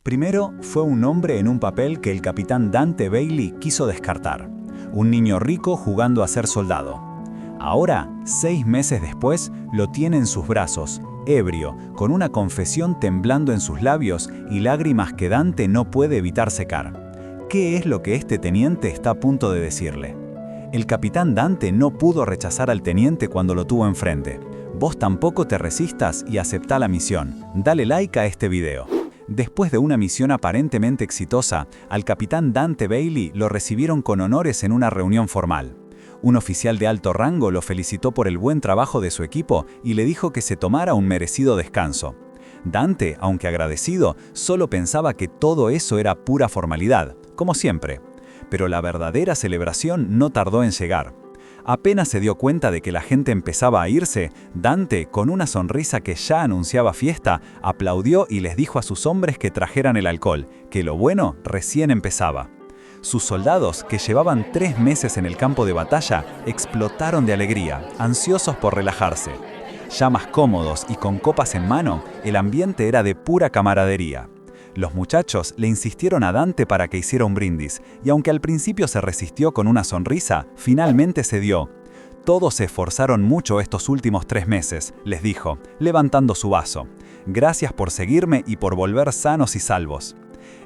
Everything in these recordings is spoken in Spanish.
Primero, fue un hombre en un papel que el capitán Dante Bailey quiso descartar. Un niño rico jugando a ser soldado. Ahora, 6 meses después, lo tiene en sus brazos, ebrio, con una confesión temblando en sus labios y lágrimas que Dante no puede evitar secar. ¿Qué es lo que este teniente está a punto de decirle? El capitán Dante no pudo rechazar al teniente cuando lo tuvo enfrente. Vos tampoco te resistas y aceptá la misión. Dale like a este video. Después de una misión aparentemente exitosa, al capitán Dante Bailey lo recibieron con honores en una reunión formal. Un oficial de alto rango lo felicitó por el buen trabajo de su equipo y le dijo que se tomara un merecido descanso. Dante, aunque agradecido, solo pensaba que todo eso era pura formalidad, como siempre. Pero la verdadera celebración no tardó en llegar. Apenas se dio cuenta de que la gente empezaba a irse, Dante, con una sonrisa que ya anunciaba fiesta, aplaudió y les dijo a sus hombres que trajeran el alcohol, que lo bueno recién empezaba. Sus soldados, que llevaban 3 meses en el campo de batalla, explotaron de alegría, ansiosos por relajarse. Ya más cómodos y con copas en mano, el ambiente era de pura camaradería. Los muchachos le insistieron a Dante para que hiciera un brindis, y aunque al principio se resistió con una sonrisa, finalmente cedió. Todos se esforzaron mucho estos últimos 3 meses, les dijo, levantando su vaso. Gracias por seguirme y por volver sanos y salvos.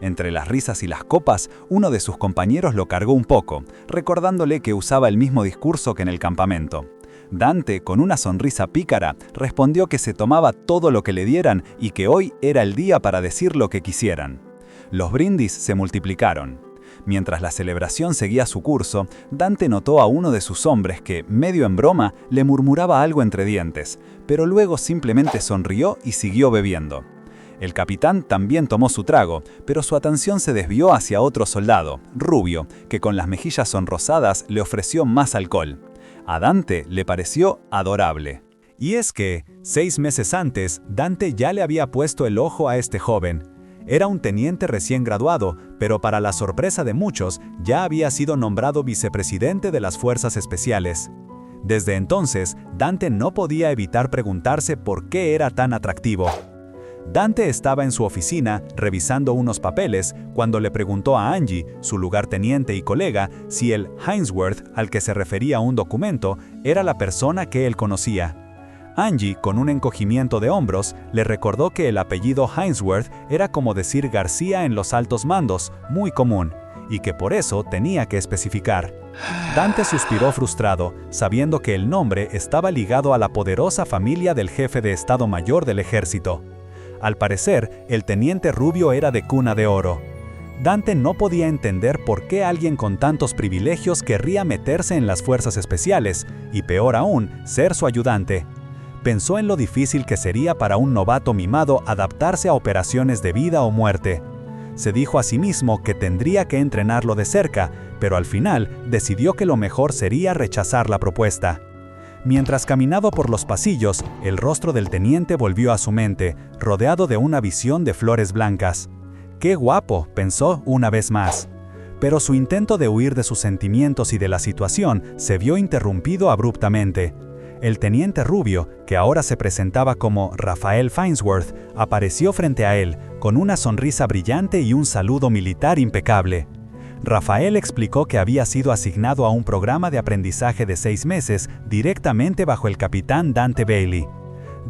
Entre las risas y las copas, uno de sus compañeros lo cargó un poco, recordándole que usaba el mismo discurso que en el campamento. Dante, con una sonrisa pícara, respondió que se tomaba todo lo que le dieran y que hoy era el día para decir lo que quisieran. Los brindis se multiplicaron. Mientras la celebración seguía su curso, Dante notó a uno de sus hombres que, medio en broma, le murmuraba algo entre dientes, pero luego simplemente sonrió y siguió bebiendo. El capitán también tomó su trago, pero su atención se desvió hacia otro soldado, rubio, que con las mejillas sonrosadas le ofreció más alcohol. A Dante le pareció adorable. Y es que, 6 meses antes, Dante ya le había puesto el ojo a este joven. Era un teniente recién graduado, pero para la sorpresa de muchos, ya había sido nombrado vicepresidente de las Fuerzas Especiales. Desde entonces, Dante no podía evitar preguntarse por qué era tan atractivo. Dante estaba en su oficina, revisando unos papeles, cuando le preguntó a Angie, su lugarteniente y colega, si el Hainsworth al que se refería un documento era la persona que él conocía. Angie, con un encogimiento de hombros, le recordó que el apellido Hainsworth era como decir García en los altos mandos, muy común, y que por eso tenía que especificar. Dante suspiró frustrado, sabiendo que el nombre estaba ligado a la poderosa familia del jefe de Estado Mayor del Ejército. Al parecer, el teniente rubio era de cuna de oro. Dante no podía entender por qué alguien con tantos privilegios querría meterse en las fuerzas especiales, y peor aún, ser su ayudante. Pensó en lo difícil que sería para un novato mimado adaptarse a operaciones de vida o muerte. Se dijo a sí mismo que tendría que entrenarlo de cerca, pero al final decidió que lo mejor sería rechazar la propuesta. Mientras caminaba por los pasillos, el rostro del teniente volvió a su mente, rodeado de una visión de flores blancas. ¡Qué guapo!, pensó una vez más. Pero su intento de huir de sus sentimientos y de la situación se vio interrumpido abruptamente. El teniente rubio, que ahora se presentaba como Rafael Farnsworth, apareció frente a él, con una sonrisa brillante y un saludo militar impecable. Rafael explicó que había sido asignado a un programa de aprendizaje de 6 meses directamente bajo el capitán Dante Bailey.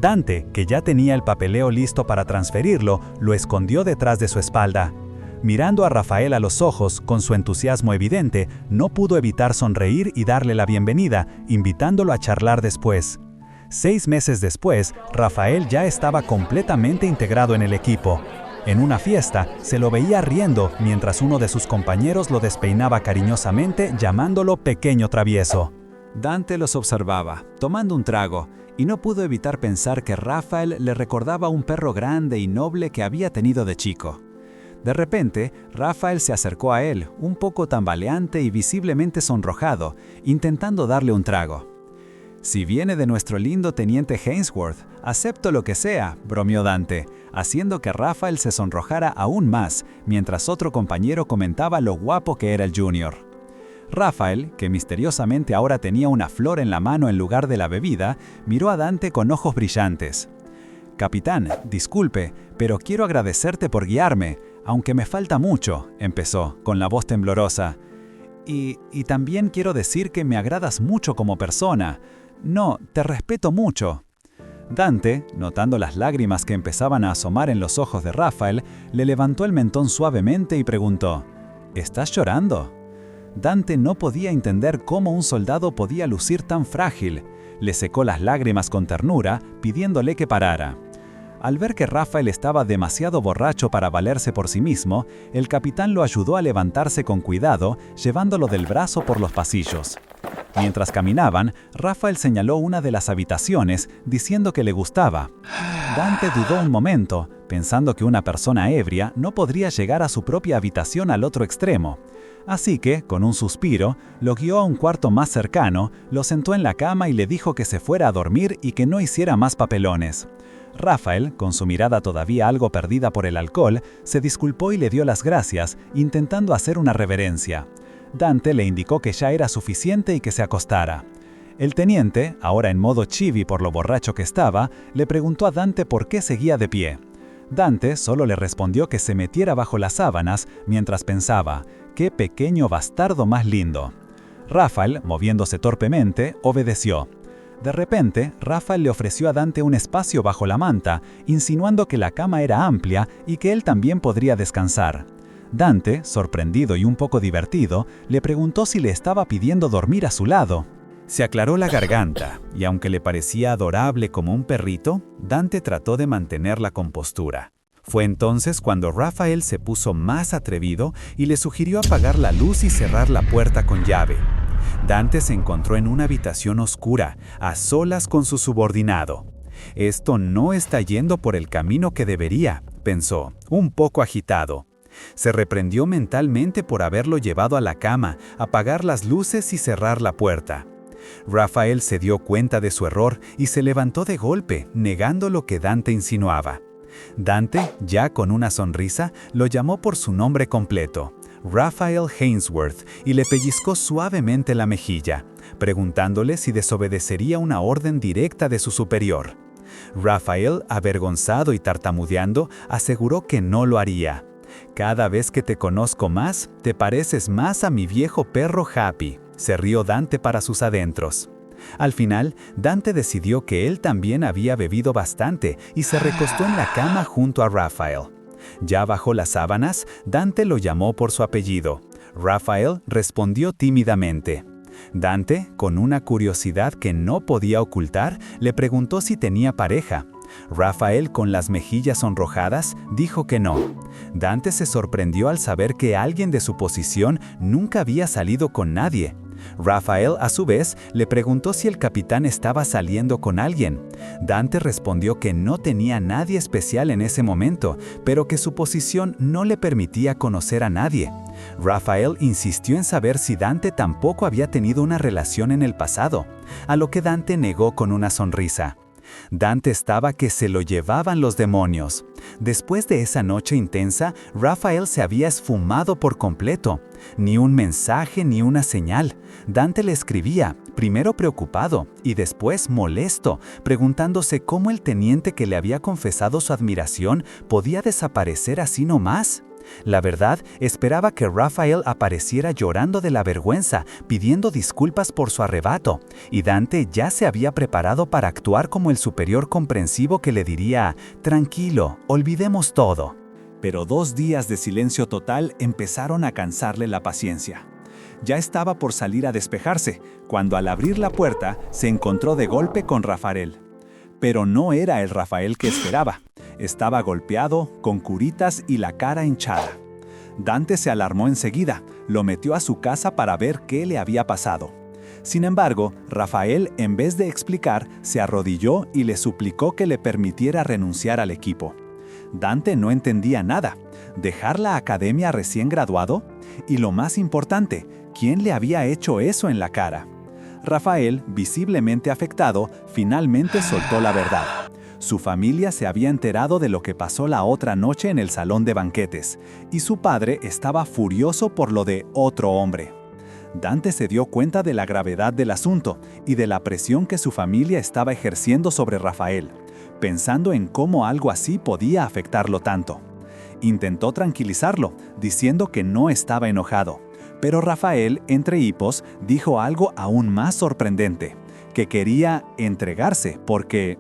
Dante, que ya tenía el papeleo listo para transferirlo, lo escondió detrás de su espalda. Mirando a Rafael a los ojos, con su entusiasmo evidente, no pudo evitar sonreír y darle la bienvenida, invitándolo a charlar después. 6 meses después, Rafael ya estaba completamente integrado en el equipo. En una fiesta, se lo veía riendo mientras uno de sus compañeros lo despeinaba cariñosamente llamándolo pequeño travieso. Dante los observaba, tomando un trago, y no pudo evitar pensar que Rafael le recordaba a un perro grande y noble que había tenido de chico. De repente, Rafael se acercó a él, un poco tambaleante y visiblemente sonrojado, intentando darle un trago. «Si viene de nuestro lindo teniente Hainsworth, acepto lo que sea», bromeó Dante, haciendo que Rafael se sonrojara aún más, mientras otro compañero comentaba lo guapo que era el Junior. Rafael, que misteriosamente ahora tenía una flor en la mano en lugar de la bebida, miró a Dante con ojos brillantes. «Capitán, disculpe, pero quiero agradecerte por guiarme. Aunque me falta mucho, empezó, con la voz temblorosa. Y también quiero decir que me agradas mucho como persona. No, te respeto mucho. Dante, notando las lágrimas que empezaban a asomar en los ojos de Raphael, le levantó el mentón suavemente y preguntó: ¿Estás llorando? Dante no podía entender cómo un soldado podía lucir tan frágil. Le secó las lágrimas con ternura, pidiéndole que parara. Al ver que Raphael estaba demasiado borracho para valerse por sí mismo, el capitán lo ayudó a levantarse con cuidado, llevándolo del brazo por los pasillos. Mientras caminaban, Raphael señaló una de las habitaciones, diciendo que le gustaba. Dante dudó un momento, pensando que una persona ebria no podría llegar a su propia habitación al otro extremo. Así que, con un suspiro, lo guió a un cuarto más cercano, lo sentó en la cama y le dijo que se fuera a dormir y que no hiciera más papelones. Raphael, con su mirada todavía algo perdida por el alcohol, se disculpó y le dio las gracias, intentando hacer una reverencia. Dante le indicó que ya era suficiente y que se acostara. El teniente, ahora en modo chibi por lo borracho que estaba, le preguntó a Dante por qué seguía de pie. Dante solo le respondió que se metiera bajo las sábanas mientras pensaba: ¡qué pequeño bastardo más lindo! Raphael, moviéndose torpemente, obedeció. De repente, Raphael le ofreció a Dante un espacio bajo la manta, insinuando que la cama era amplia y que él también podría descansar. Dante, sorprendido y un poco divertido, le preguntó si le estaba pidiendo dormir a su lado. Se aclaró la garganta, y aunque le parecía adorable como un perrito, Dante trató de mantener la compostura. Fue entonces cuando Raphael se puso más atrevido y le sugirió apagar la luz y cerrar la puerta con llave. Dante se encontró en una habitación oscura, a solas con su subordinado. Esto no está yendo por el camino que debería, pensó, un poco agitado. Se reprendió mentalmente por haberlo llevado a la cama, apagar las luces y cerrar la puerta. Raphael se dio cuenta de su error y se levantó de golpe, negando lo que Dante insinuaba. Dante, ya con una sonrisa, lo llamó por su nombre completo, Raphael Hainsworth, y le pellizcó suavemente la mejilla, preguntándole si desobedecería una orden directa de su superior. Raphael, avergonzado y tartamudeando, aseguró que no lo haría. «Cada vez que te conozco más, te pareces más a mi viejo perro Happy», se rió Dante para sus adentros. Al final, Dante decidió que él también había bebido bastante y se recostó en la cama junto a Raphael. Ya bajo las sábanas, Dante lo llamó por su apellido. Raphael respondió tímidamente. Dante, con una curiosidad que no podía ocultar, le preguntó si tenía pareja. Raphael, con las mejillas sonrojadas, dijo que no. Dante se sorprendió al saber que alguien de su posición nunca había salido con nadie. Raphael, a su vez, le preguntó si el capitán estaba saliendo con alguien. Dante respondió que no tenía nadie especial en ese momento, pero que su posición no le permitía conocer a nadie. Raphael insistió en saber si Dante tampoco había tenido una relación en el pasado, a lo que Dante negó con una sonrisa. Dante estaba que se lo llevaban los demonios. Después de esa noche intensa, Raphael se había esfumado por completo. Ni un mensaje ni una señal. Dante le escribía, primero preocupado y después molesto, preguntándose cómo el teniente que le había confesado su admiración podía desaparecer así nomás. La verdad, esperaba que Raphael apareciera llorando de la vergüenza, pidiendo disculpas por su arrebato, y Dante ya se había preparado para actuar como el superior comprensivo que le diría: «Tranquilo, olvidemos todo». Pero 2 días de silencio total empezaron a cansarle la paciencia. Ya estaba por salir a despejarse, cuando al abrir la puerta se encontró de golpe con Raphael. Pero no era el Raphael que esperaba. Estaba golpeado, con curitas y la cara hinchada. Dante se alarmó enseguida, lo metió a su casa para ver qué le había pasado. Sin embargo, Raphael, en vez de explicar, se arrodilló y le suplicó que le permitiera renunciar al equipo. Dante no entendía nada. ¿Dejar la academia recién graduado? Y lo más importante, ¿quién le había hecho eso en la cara? Raphael, visiblemente afectado, finalmente soltó la verdad. Su familia se había enterado de lo que pasó la otra noche en el salón de banquetes, y su padre estaba furioso por lo de otro hombre. Dante se dio cuenta de la gravedad del asunto y de la presión que su familia estaba ejerciendo sobre Raphael, pensando en cómo algo así podía afectarlo tanto. intentó tranquilizarlo, diciendo que no estaba enojado. Pero Rafael, entre hipos, dijo algo aún más sorprendente, que quería entregarse porque...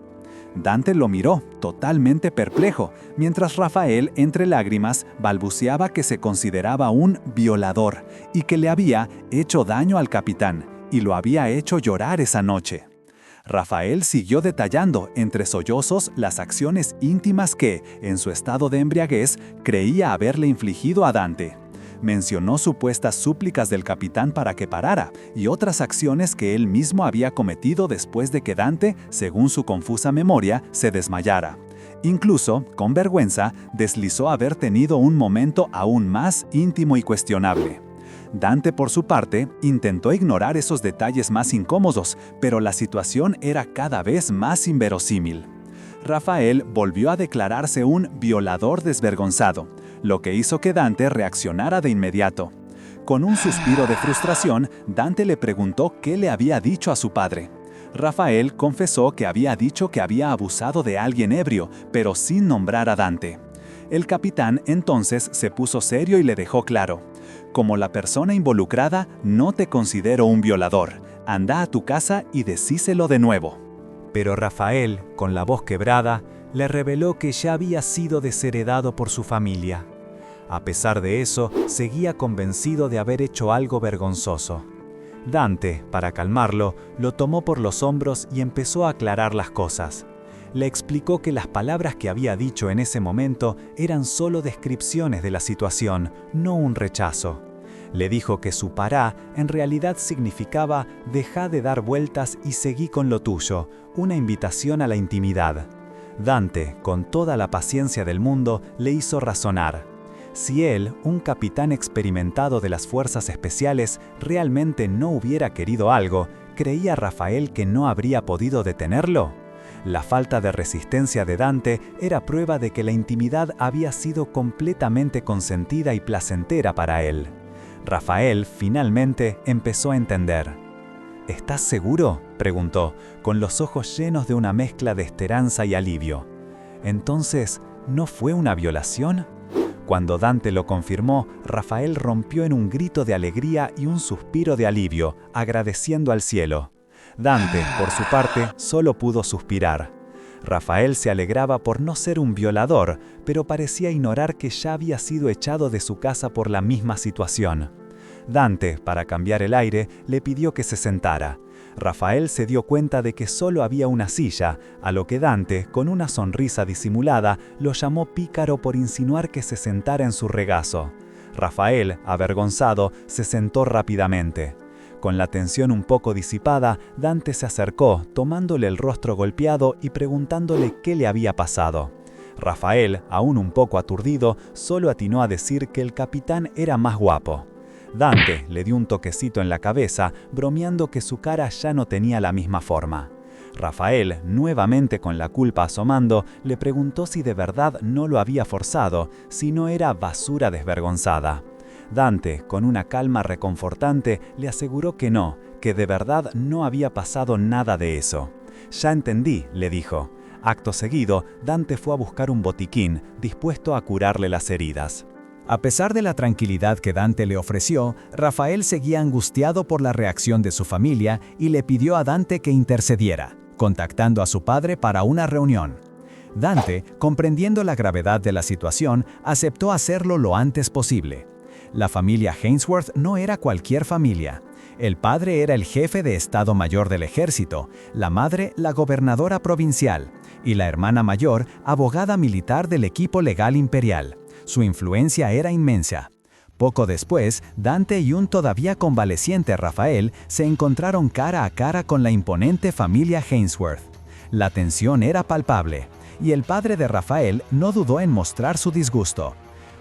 Dante lo miró, totalmente perplejo, mientras Rafael, entre lágrimas, balbuceaba que se consideraba un violador y que le había hecho daño al capitán y lo había hecho llorar esa noche. Rafael siguió detallando, entre sollozos, las acciones íntimas que, en su estado de embriaguez, creía haberle infligido a Dante. Mencionó supuestas súplicas del capitán para que parara y otras acciones que él mismo había cometido después de que Dante, según su confusa memoria, se desmayara. Incluso, con vergüenza, deslizó haber tenido un momento aún más íntimo y cuestionable. Dante, por su parte, intentó ignorar esos detalles más incómodos, pero la situación era cada vez más inverosímil. Rafael volvió a declararse un violador desvergonzado, lo que hizo que Dante reaccionara de inmediato. Con un suspiro de frustración, Dante le preguntó qué le había dicho a su padre. Rafael confesó que había dicho que había abusado de alguien ebrio, pero sin nombrar a Dante. El capitán entonces se puso serio y le dejó claro: como la persona involucrada, no te considero un violador. Anda a tu casa y decíselo de nuevo. Pero Rafael, con la voz quebrada, le reveló que ya había sido desheredado por su familia. A pesar de eso, seguía convencido de haber hecho algo vergonzoso. Dante, para calmarlo, lo tomó por los hombros y empezó a aclarar las cosas. Le explicó que las palabras que había dicho en ese momento eran solo descripciones de la situación, no un rechazo. Le dijo que su pará en realidad significaba «dejá de dar vueltas y seguí con lo tuyo», una invitación a la intimidad. Dante, con toda la paciencia del mundo, le hizo razonar. Si él, un capitán experimentado de las fuerzas especiales, realmente no hubiera querido algo, ¿creía Rafael que no habría podido detenerlo? La falta de resistencia de Dante era prueba de que la intimidad había sido completamente consentida y placentera para él. Rafael, finalmente, empezó a entender. «¿Estás seguro?», preguntó, con los ojos llenos de una mezcla de esperanza y alivio. «¿Entonces, no fue una violación?». Cuando Dante lo confirmó, Rafael rompió en un grito de alegría y un suspiro de alivio, agradeciendo al cielo. Dante, por su parte, solo pudo suspirar. Rafael se alegraba por no ser un violador, pero parecía ignorar que ya había sido echado de su casa por la misma situación. Dante, para cambiar el aire, le pidió que se sentara. Rafael se dio cuenta de que solo había una silla, a lo que Dante, con una sonrisa disimulada, lo llamó pícaro por insinuar que se sentara en su regazo. Rafael, avergonzado, se sentó rápidamente. Con la tensión un poco disipada, Dante se acercó, tomándole el rostro golpeado y preguntándole qué le había pasado. Rafael, aún un poco aturdido, solo atinó a decir que el capitán era más guapo. Dante le dio un toquecito en la cabeza, bromeando que su cara ya no tenía la misma forma. Rafael, nuevamente con la culpa asomando, le preguntó si de verdad no lo había forzado, si no era basura desvergonzada. Dante, con una calma reconfortante, le aseguró que no, que de verdad no había pasado nada de eso. «Ya entendí», le dijo. Acto seguido, Dante fue a buscar un botiquín, dispuesto a curarle las heridas. A pesar de la tranquilidad que Dante le ofreció, Rafael seguía angustiado por la reacción de su familia y le pidió a Dante que intercediera, contactando a su padre para una reunión. Dante, comprendiendo la gravedad de la situación, aceptó hacerlo lo antes posible. La familia Hainsworth no era cualquier familia. El padre era el jefe de Estado Mayor del Ejército, la madre la gobernadora provincial y la hermana mayor abogada militar del equipo legal imperial. Su influencia era inmensa. Poco después, Dante y un todavía convaleciente Rafael se encontraron cara a cara con la imponente familia Hainsworth. La tensión era palpable, y el padre de Rafael no dudó en mostrar su disgusto.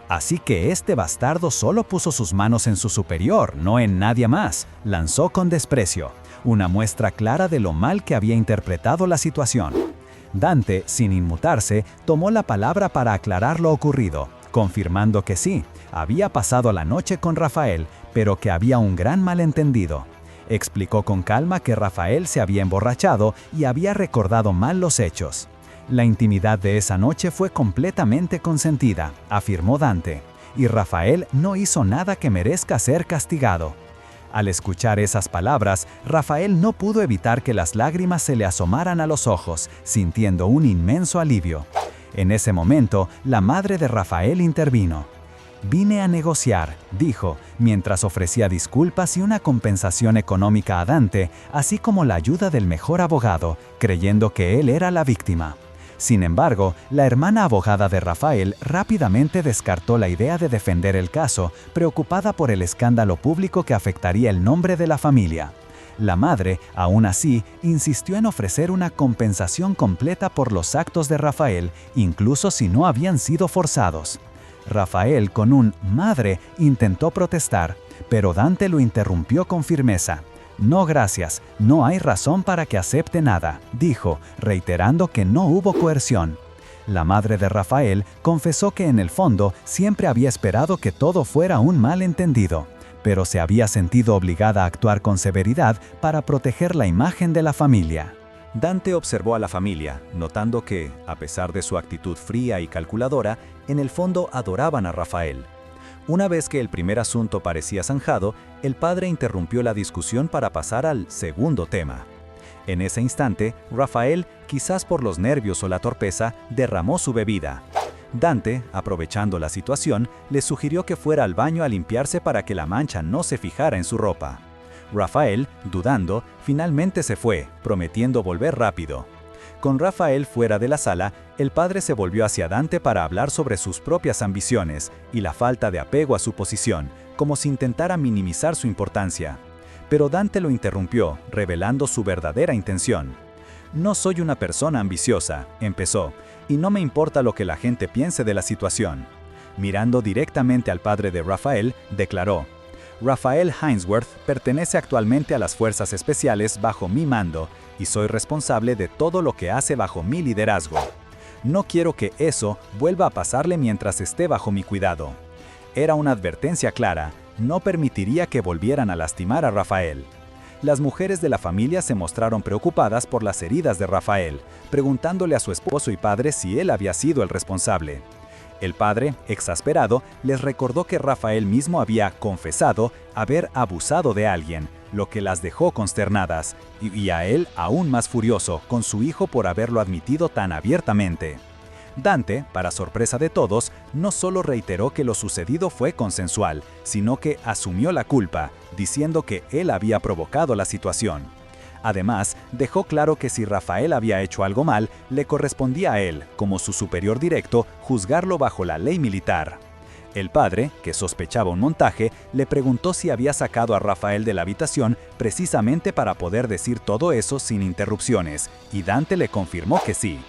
Así que este bastardo solo puso sus manos en su superior, no en nadie más, lanzó con desprecio, una muestra clara de lo mal que había interpretado la situación. Dante, sin inmutarse, tomó la palabra para aclarar lo ocurrido, confirmando que sí, había pasado la noche con Rafael, pero que había un gran malentendido. Explicó con calma que Rafael se había emborrachado y había recordado mal los hechos. La intimidad de esa noche fue completamente consentida, afirmó Dante, y Rafael no hizo nada que merezca ser castigado. Al escuchar esas palabras, Rafael no pudo evitar que las lágrimas se le asomaran a los ojos, sintiendo un inmenso alivio. En ese momento, la madre de Rafael intervino. «Vine a negociar», dijo, mientras ofrecía disculpas y una compensación económica a Dante, así como la ayuda del mejor abogado, creyendo que él era la víctima. Sin embargo, la hermana abogada de Rafael rápidamente descartó la idea de defender el caso, preocupada por el escándalo público que afectaría el nombre de la familia. La madre, aún así, insistió en ofrecer una compensación completa por los actos de Rafael, incluso si no habían sido forzados. Rafael, con un «madre», intentó protestar, pero Dante lo interrumpió con firmeza. «No, gracias, no hay razón para que acepte nada», dijo, reiterando que no hubo coerción. La madre de Rafael confesó que en el fondo siempre había esperado que todo fuera un malentendido, pero se había sentido obligada a actuar con severidad para proteger la imagen de la familia. Dante observó a la familia, notando que, a pesar de su actitud fría y calculadora, en el fondo adoraban a Rafael. Una vez que el primer asunto parecía zanjado, el padre interrumpió la discusión para pasar al segundo tema. En ese instante, Rafael, quizás por los nervios o la torpeza, derramó su bebida. Dante, aprovechando la situación, le sugirió que fuera al baño a limpiarse para que la mancha no se fijara en su ropa. Rafael, dudando, finalmente se fue, prometiendo volver rápido. Con Rafael fuera de la sala, el padre se volvió hacia Dante para hablar sobre sus propias ambiciones y la falta de apego a su posición, como si intentara minimizar su importancia. Pero Dante lo interrumpió, revelando su verdadera intención. «No soy una persona ambiciosa», empezó, «y no me importa lo que la gente piense de la situación». Mirando directamente al padre de Rafael, declaró: «Rafael Hainsworth pertenece actualmente a las Fuerzas Especiales bajo mi mando y soy responsable de todo lo que hace bajo mi liderazgo. No quiero que eso vuelva a pasarle mientras esté bajo mi cuidado». Era una advertencia clara, no permitiría que volvieran a lastimar a Rafael. Las mujeres de la familia se mostraron preocupadas por las heridas de Rafael, preguntándole a su esposo y padre si él había sido el responsable. El padre, exasperado, les recordó que Rafael mismo había confesado haber abusado de alguien, lo que las dejó consternadas, y a él aún más furioso con su hijo por haberlo admitido tan abiertamente. Dante, para sorpresa de todos, no solo reiteró que lo sucedido fue consensual, sino que asumió la culpa, diciendo que él había provocado la situación. Además, dejó claro que si Rafael había hecho algo mal, le correspondía a él, como su superior directo, juzgarlo bajo la ley militar. El padre, que sospechaba un montaje, le preguntó si había sacado a Rafael de la habitación precisamente para poder decir todo eso sin interrupciones, y Dante le confirmó que sí.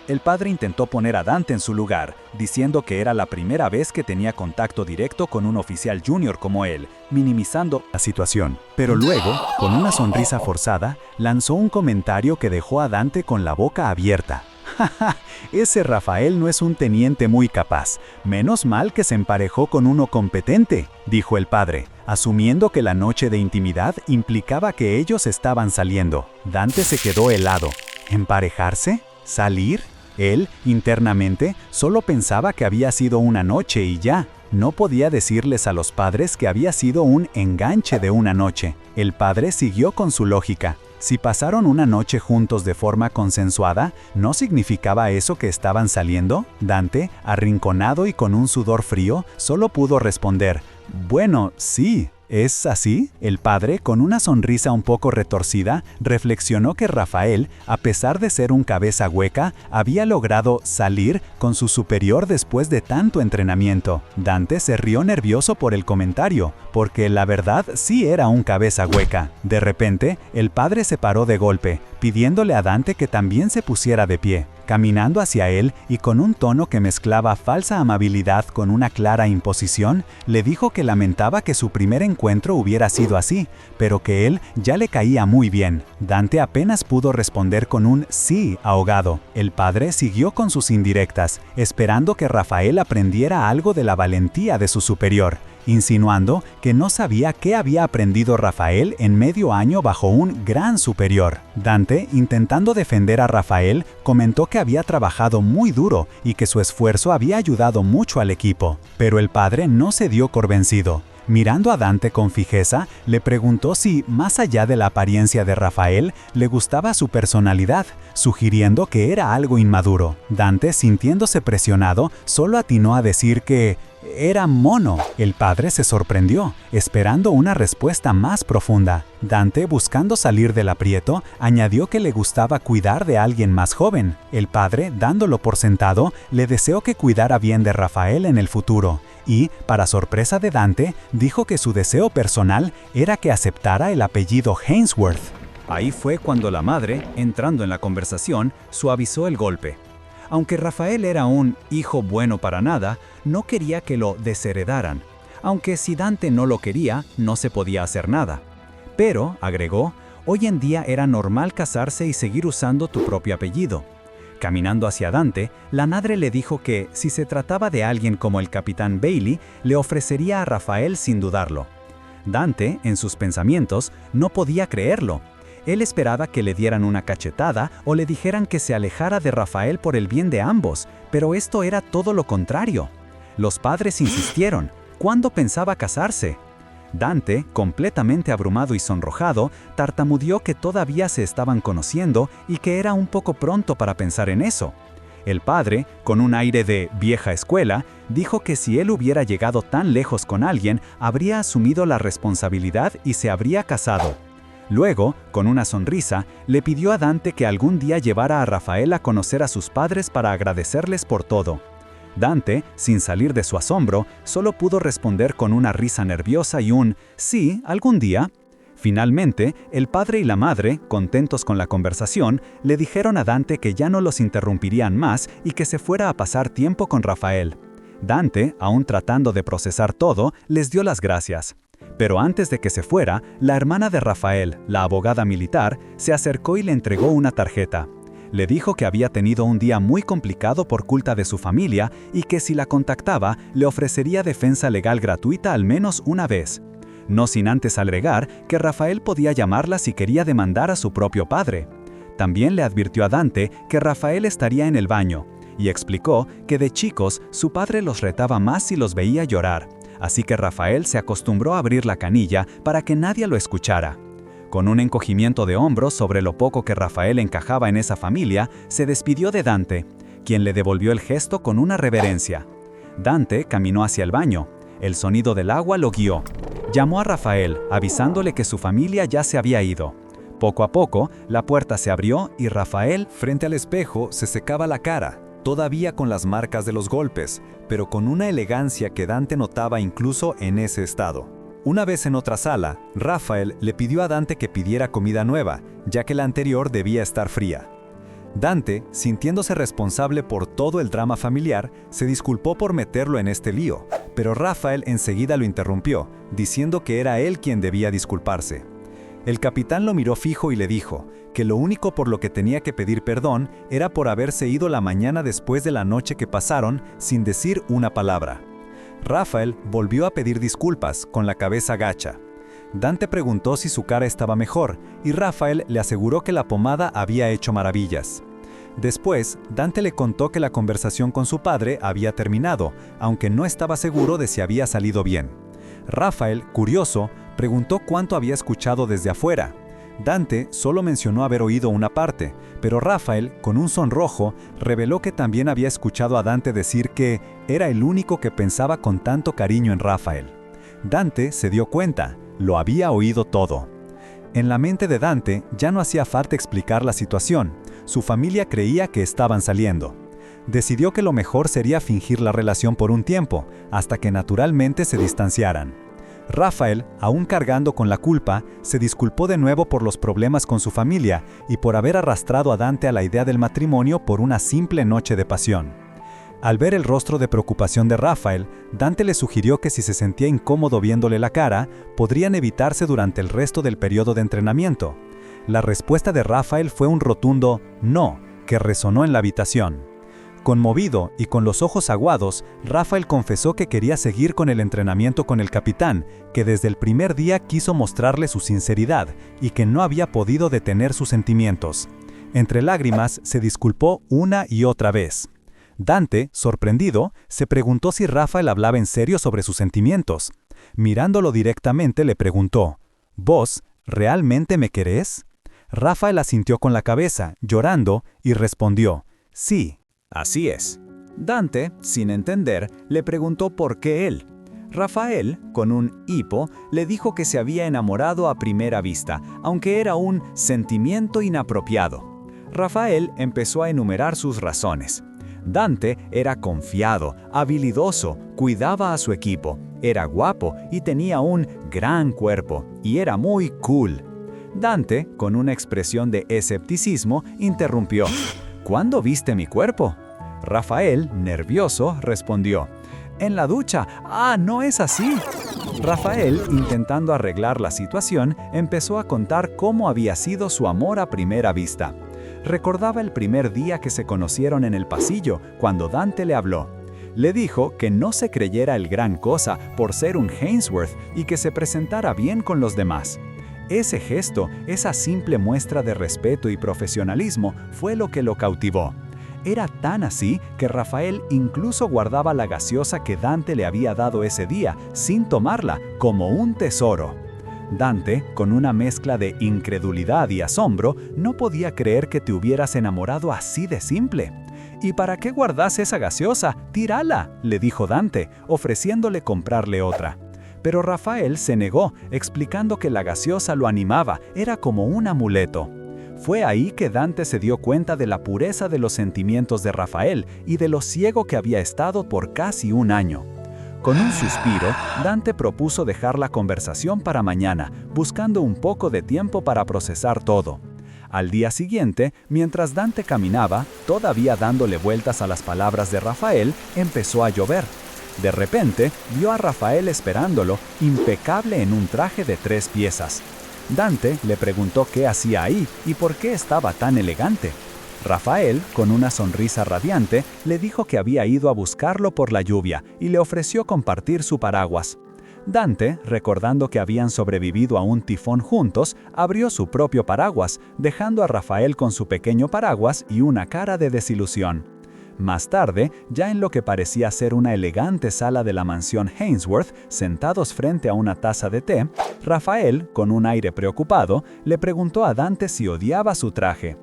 El padre intentó poner a Dante en su lugar, diciendo que era la primera vez que tenía contacto directo con un oficial junior como él, minimizando la situación. Pero luego, con una sonrisa forzada, lanzó un comentario que dejó a Dante con la boca abierta. «Ja, ese Rafael no es un teniente muy capaz. Menos mal que se emparejó con uno competente», dijo el padre, asumiendo que la noche de intimidad implicaba que ellos estaban saliendo. Dante se quedó helado. ¿Emparejarse? ¿Salir? Él, internamente, solo pensaba que había sido una noche y ya. No podía decirles a los padres que había sido un enganche de una noche. El padre siguió con su lógica. Si pasaron una noche juntos de forma consensuada, ¿no significaba eso que estaban saliendo? Dante, arrinconado y con un sudor frío, solo pudo responder: «Bueno, sí». ¿Es así? El padre, con una sonrisa un poco retorcida, reflexionó que Rafael, a pesar de ser un cabeza hueca, había logrado salir con su superior después de tanto entrenamiento. Dante se rió nervioso por el comentario, porque la verdad sí era un cabeza hueca. De repente, el padre se paró de golpe, pidiéndole a Dante que también se pusiera de pie. Caminando hacia él y con un tono que mezclaba falsa amabilidad con una clara imposición, le dijo que lamentaba que su primer encuentro hubiera sido así, pero que él ya le caía muy bien. Dante apenas pudo responder con un sí ahogado. El padre siguió con sus indirectas, esperando que Rafael aprendiera algo de la valentía de su superior, insinuando que no sabía qué había aprendido Rafael en medio año bajo un gran superior. Dante, intentando defender a Rafael, comentó que había trabajado muy duro y que su esfuerzo había ayudado mucho al equipo. Pero el padre no se dio por vencido. Mirando a Dante con fijeza, le preguntó si, más allá de la apariencia de Rafael, le gustaba su personalidad, sugiriendo que era algo inmaduro. Dante, sintiéndose presionado, solo atinó a decir que era mono. El padre se sorprendió, esperando una respuesta más profunda. Dante, buscando salir del aprieto, añadió que le gustaba cuidar de alguien más joven. El padre, dándolo por sentado, le deseó que cuidara bien de Rafael en el futuro. Y, para sorpresa de Dante, dijo que su deseo personal era que aceptara el apellido Hainsworth. Ahí fue cuando la madre, entrando en la conversación, suavizó el golpe. Aunque Rafael era un hijo bueno para nada, no quería que lo desheredaran. Aunque si Dante no lo quería, no se podía hacer nada. Pero, agregó, hoy en día era normal casarse y seguir usando tu propio apellido. Caminando hacia Dante, la madre le dijo que, si se trataba de alguien como el capitán Bailey, le ofrecería a Rafael sin dudarlo. Dante, en sus pensamientos, no podía creerlo. Él esperaba que le dieran una cachetada o le dijeran que se alejara de Rafael por el bien de ambos, pero esto era todo lo contrario. Los padres insistieron. ¿Cuándo pensaba casarse? Dante, completamente abrumado y sonrojado, tartamudeó que todavía se estaban conociendo y que era un poco pronto para pensar en eso. El padre, con un aire de vieja escuela, dijo que si él hubiera llegado tan lejos con alguien, habría asumido la responsabilidad y se habría casado. Luego, con una sonrisa, le pidió a Dante que algún día llevara a Rafael a conocer a sus padres para agradecerles por todo. Dante, sin salir de su asombro, solo pudo responder con una risa nerviosa y un «sí, algún día». Finalmente, el padre y la madre, contentos con la conversación, le dijeron a Dante que ya no los interrumpirían más y que se fuera a pasar tiempo con Rafael. Dante, aún tratando de procesar todo, les dio las gracias. Pero antes de que se fuera, la hermana de Rafael, la abogada militar, se acercó y le entregó una tarjeta. Le dijo que había tenido un día muy complicado por culpa de su familia y que si la contactaba, le ofrecería defensa legal gratuita al menos una vez. No sin antes agregar que Rafael podía llamarla si quería demandar a su propio padre. También le advirtió a Dante que Rafael estaría en el baño, y explicó que de chicos su padre los retaba más si los veía llorar, así que Rafael se acostumbró a abrir la canilla para que nadie lo escuchara. Con un encogimiento de hombros sobre lo poco que Rafael encajaba en esa familia, se despidió de Dante, quien le devolvió el gesto con una reverencia. Dante caminó hacia el baño. El sonido del agua lo guió. Llamó a Rafael, avisándole que su familia ya se había ido. Poco a poco, la puerta se abrió y Rafael, frente al espejo, se secaba la cara, todavía con las marcas de los golpes, pero con una elegancia que Dante notaba incluso en ese estado. Una vez en otra sala, Rafael le pidió a Dante que pidiera comida nueva, ya que la anterior debía estar fría. Dante, sintiéndose responsable por todo el drama familiar, se disculpó por meterlo en este lío, pero Rafael enseguida lo interrumpió, diciendo que era él quien debía disculparse. El capitán lo miró fijo y le dijo que lo único por lo que tenía que pedir perdón era por haberse ido la mañana después de la noche que pasaron sin decir una palabra. Rafael volvió a pedir disculpas, con la cabeza gacha. Dante preguntó si su cara estaba mejor, y Rafael le aseguró que la pomada había hecho maravillas. Después, Dante le contó que la conversación con su padre había terminado, aunque no estaba seguro de si había salido bien. Rafael, curioso, preguntó cuánto había escuchado desde afuera. Dante solo mencionó haber oído una parte, pero Rafael, con un sonrojo, reveló que también había escuchado a Dante decir que era el único que pensaba con tanto cariño en Rafael. Dante se dio cuenta, lo había oído todo. En la mente de Dante ya no hacía falta explicar la situación, su familia creía que estaban saliendo. Decidió que lo mejor sería fingir la relación por un tiempo, hasta que naturalmente se distanciaran. Rafael, aún cargando con la culpa, se disculpó de nuevo por los problemas con su familia y por haber arrastrado a Dante a la idea del matrimonio por una simple noche de pasión. Al ver el rostro de preocupación de Rafael, Dante le sugirió que si se sentía incómodo viéndole la cara, podrían evitarse durante el resto del periodo de entrenamiento. La respuesta de Rafael fue un rotundo «no», que resonó en la habitación. Conmovido y con los ojos aguados, Rafael confesó que quería seguir con el entrenamiento con el capitán, que desde el primer día quiso mostrarle su sinceridad y que no había podido detener sus sentimientos. Entre lágrimas, se disculpó una y otra vez. Dante, sorprendido, se preguntó si Raphael hablaba en serio sobre sus sentimientos. Mirándolo directamente, le preguntó, «¿Vos realmente me querés?» Raphael asintió con la cabeza, llorando, y respondió, «Sí». Así es. Dante, sin entender, le preguntó por qué él. Rafael, con un hipo, le dijo que se había enamorado a primera vista, aunque era un sentimiento inapropiado. Rafael empezó a enumerar sus razones. Dante era confiado, habilidoso, cuidaba a su equipo, era guapo y tenía un gran cuerpo, y era muy cool. Dante, con una expresión de escepticismo, interrumpió, «¿Cuándo viste mi cuerpo?» Rafael, nervioso, respondió, «En la ducha. ¡Ah, no es así!» Rafael, intentando arreglar la situación, empezó a contar cómo había sido su amor a primera vista. Recordaba el primer día que se conocieron en el pasillo, cuando Dante le habló. Le dijo que no se creyera el gran cosa por ser un Hainsworth y que se presentara bien con los demás. Ese gesto, esa simple muestra de respeto y profesionalismo, fue lo que lo cautivó. Era tan así que Rafael incluso guardaba la gaseosa que Dante le había dado ese día, sin tomarla, como un tesoro. Dante, con una mezcla de incredulidad y asombro, no podía creer que te hubieras enamorado así de simple. «¿Y para qué guardas esa gaseosa? ¡Tírala!», le dijo Dante, ofreciéndole comprarle otra. Pero Rafael se negó, explicando que la gaseosa lo animaba, era como un amuleto. Fue ahí que Dante se dio cuenta de la pureza de los sentimientos de Rafael y de lo ciego que había estado por casi un año. Con un suspiro, Dante propuso dejar la conversación para mañana, buscando un poco de tiempo para procesar todo. Al día siguiente, mientras Dante caminaba, todavía dándole vueltas a las palabras de Rafael, empezó a llover. De repente, vio a Rafael esperándolo, impecable en un traje de 3 piezas. Dante le preguntó qué hacía ahí y por qué estaba tan elegante. Rafael, con una sonrisa radiante, le dijo que había ido a buscarlo por la lluvia y le ofreció compartir su paraguas. Dante, recordando que habían sobrevivido a un tifón juntos, abrió su propio paraguas, dejando a Rafael con su pequeño paraguas y una cara de desilusión. Más tarde, ya en lo que parecía ser una elegante sala de la mansión Hainsworth, sentados frente a una taza de té, Rafael, con un aire preocupado, le preguntó a Dante si odiaba su traje.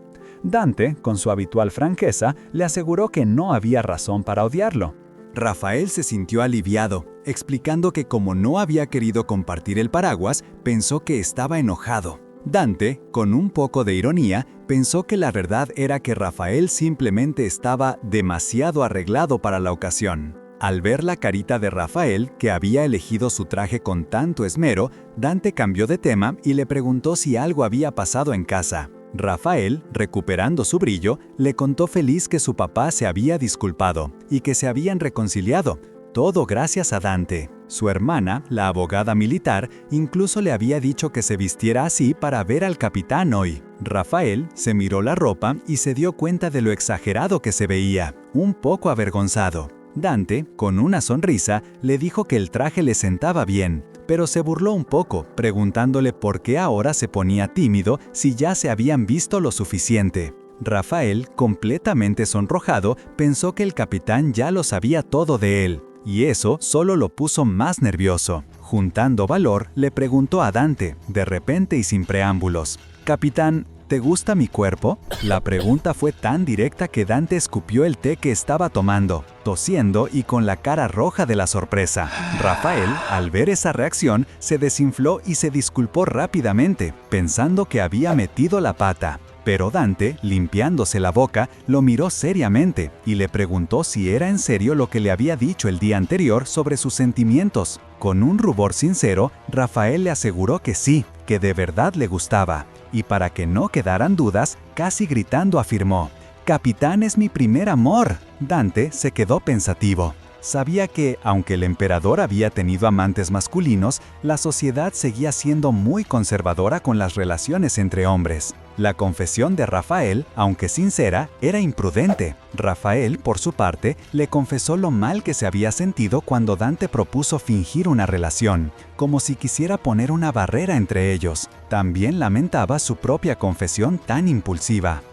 Dante, con su habitual franqueza, le aseguró que no había razón para odiarlo. Rafael se sintió aliviado, explicando que como no había querido compartir el paraguas, pensó que estaba enojado. Dante, con un poco de ironía, pensó que la verdad era que Rafael simplemente estaba demasiado arreglado para la ocasión. Al ver la carita de Rafael, que había elegido su traje con tanto esmero, Dante cambió de tema y le preguntó si algo había pasado en casa. Rafael, recuperando su brillo, le contó feliz que su papá se había disculpado y que se habían reconciliado, todo gracias a Dante. Su hermana, la abogada militar, incluso le había dicho que se vistiera así para ver al capitán hoy. Rafael se miró la ropa y se dio cuenta de lo exagerado que se veía, un poco avergonzado. Dante, con una sonrisa, le dijo que el traje le sentaba bien, pero se burló un poco, preguntándole por qué ahora se ponía tímido si ya se habían visto lo suficiente. Rafael, completamente sonrojado, pensó que el capitán ya lo sabía todo de él, y eso solo lo puso más nervioso. Juntando valor, le preguntó a Dante, de repente y sin preámbulos, «Capitán, ¿te gusta mi cuerpo?». La pregunta fue tan directa que Dante escupió el té que estaba tomando, tosiendo y con la cara roja de la sorpresa. Rafael, al ver esa reacción, se desinfló y se disculpó rápidamente, pensando que había metido la pata. Pero Dante, limpiándose la boca, lo miró seriamente y le preguntó si era en serio lo que le había dicho el día anterior sobre sus sentimientos. Con un rubor sincero, Rafael le aseguró que sí, que de verdad le gustaba. Y para que no quedaran dudas, casi gritando afirmó, «Capitán es mi primer amor». Dante se quedó pensativo. Sabía que, aunque el emperador había tenido amantes masculinos, la sociedad seguía siendo muy conservadora con las relaciones entre hombres. La confesión de Rafael, aunque sincera, era imprudente. Rafael, por su parte, le confesó lo mal que se había sentido cuando Dante propuso fingir una relación, como si quisiera poner una barrera entre ellos. También lamentaba su propia confesión tan impulsiva.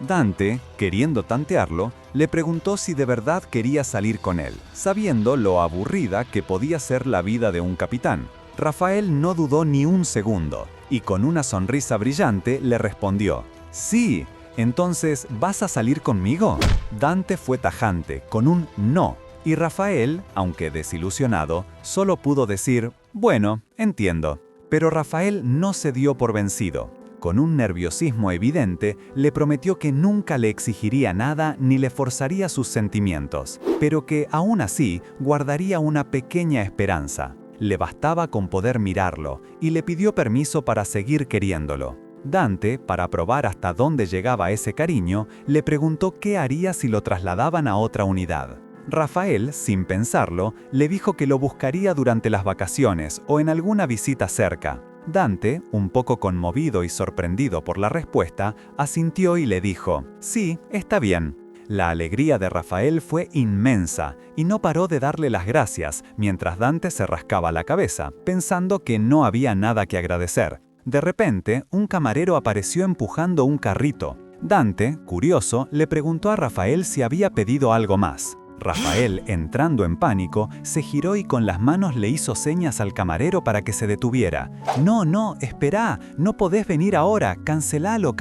Dante, queriendo tantearlo, le preguntó si de verdad quería salir con él, sabiendo lo aburrida que podía ser la vida de un capitán. Rafael no dudó ni un segundo, y con una sonrisa brillante le respondió: «Sí, entonces, ¿vas a salir conmigo?». Dante fue tajante, con un no, y Rafael, aunque desilusionado, solo pudo decir: «Bueno, entiendo». Pero Rafael no se dio por vencido. Con un nerviosismo evidente, le prometió que nunca le exigiría nada ni le forzaría sus sentimientos, pero que aún así guardaría una pequeña esperanza. Le bastaba con poder mirarlo, y le pidió permiso para seguir queriéndolo. Dante, para probar hasta dónde llegaba ese cariño, le preguntó qué haría si lo trasladaban a otra unidad. Rafael, sin pensarlo, le dijo que lo buscaría durante las vacaciones o en alguna visita cerca. Dante, un poco conmovido y sorprendido por la respuesta, asintió y le dijo: «Sí, está bien». La alegría de Rafael fue inmensa y no paró de darle las gracias mientras Dante se rascaba la cabeza, pensando que no había nada que agradecer. De repente, un camarero apareció empujando un carrito. Dante, curioso, le preguntó a Rafael si había pedido algo más. Rafael, entrando en pánico, se giró y con las manos le hizo señas al camarero para que se detuviera. «No, espera, no podés venir ahora, cancelalo».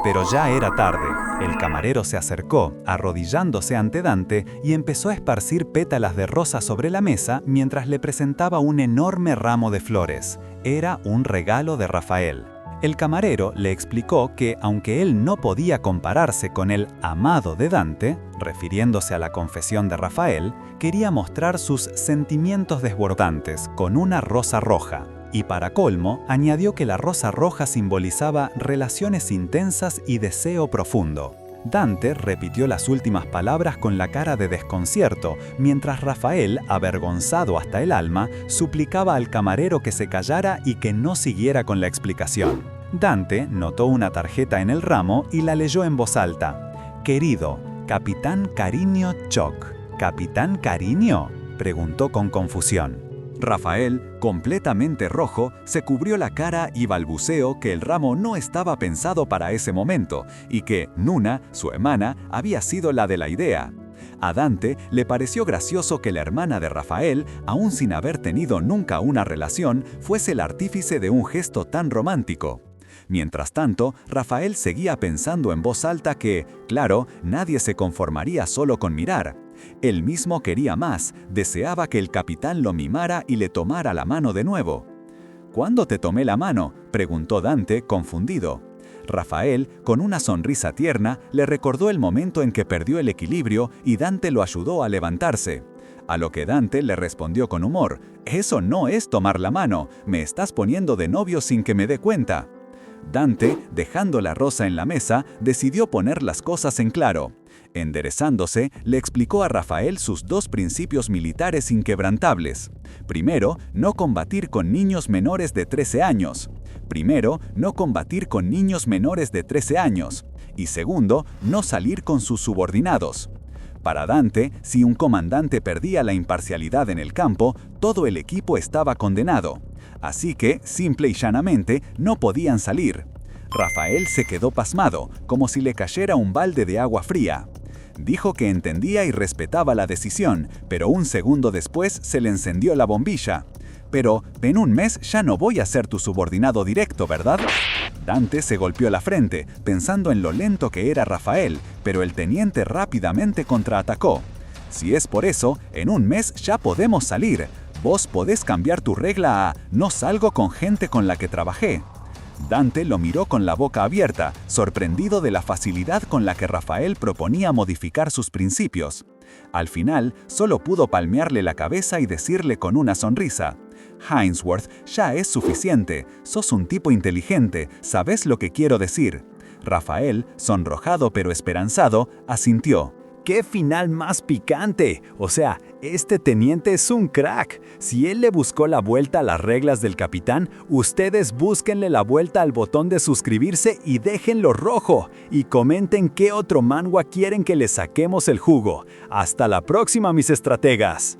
Pero ya era tarde. El camarero se acercó, arrodillándose ante Dante, y empezó a esparcir pétalas de rosa sobre la mesa mientras le presentaba un enorme ramo de flores. Era un regalo de Rafael. El camarero le explicó que, aunque él no podía compararse con el amado de Dante, refiriéndose a la confesión de Rafael, quería mostrar sus sentimientos desbordantes con una rosa roja. Y para colmo, añadió que la rosa roja simbolizaba relaciones intensas y deseo profundo. Dante repitió las últimas palabras con la cara de desconcierto, mientras Rafael, avergonzado hasta el alma, suplicaba al camarero que se callara y que no siguiera con la explicación. Dante notó una tarjeta en el ramo y la leyó en voz alta. «Querido, Capitán Cariño Choc». «¿Capitán Cariño?», preguntó con confusión. Rafael, completamente rojo, se cubrió la cara y balbuceó que el ramo no estaba pensado para ese momento y que Nuna, su hermana, había sido la de la idea. A Dante le pareció gracioso que la hermana de Rafael, aún sin haber tenido nunca una relación, fuese el artífice de un gesto tan romántico. Mientras tanto, Rafael seguía pensando en voz alta que, claro, nadie se conformaría solo con mirar. Él mismo quería más, deseaba que el capitán lo mimara y le tomara la mano de nuevo. «¿Cuándo te tomé la mano?», preguntó Dante, confundido. Rafael, con una sonrisa tierna, le recordó el momento en que perdió el equilibrio y Dante lo ayudó a levantarse. A lo que Dante le respondió con humor: «Eso no es tomar la mano, me estás poniendo de novio sin que me dé cuenta». Dante, dejando la rosa en la mesa, decidió poner las cosas en claro. Enderezándose, le explicó a Rafael sus dos principios militares inquebrantables. Primero, no combatir con niños menores de 13 años. Y segundo, no salir con sus subordinados. Para Dante, si un comandante perdía la imparcialidad en el campo, todo el equipo estaba condenado. Así que, simple y llanamente, no podían salir. Rafael se quedó pasmado, como si le cayera un balde de agua fría. Dijo que entendía y respetaba la decisión, pero un segundo después se le encendió la bombilla. «Pero en un mes ya no voy a ser tu subordinado directo, ¿verdad?». Dante se golpeó la frente, pensando en lo lento que era Rafael, pero el teniente rápidamente contraatacó. «Si es por eso, en un mes ya podemos salir. Vos podés cambiar tu regla a «no salgo con gente con la que trabajé». Dante lo miró con la boca abierta, sorprendido de la facilidad con la que Rafael proponía modificar sus principios. Al final, solo pudo palmearle la cabeza y decirle con una sonrisa: «Hainsworth, ya es suficiente. Sos un tipo inteligente, sabés lo que quiero decir». Rafael, sonrojado pero esperanzado, asintió. ¡Qué final más picante! O sea, este teniente es un crack. Si él le buscó la vuelta a las reglas del capitán, ustedes búsquenle la vuelta al botón de suscribirse y déjenlo rojo. Y comenten qué otro manga quieren que le saquemos el jugo. ¡Hasta la próxima, mis estrategas!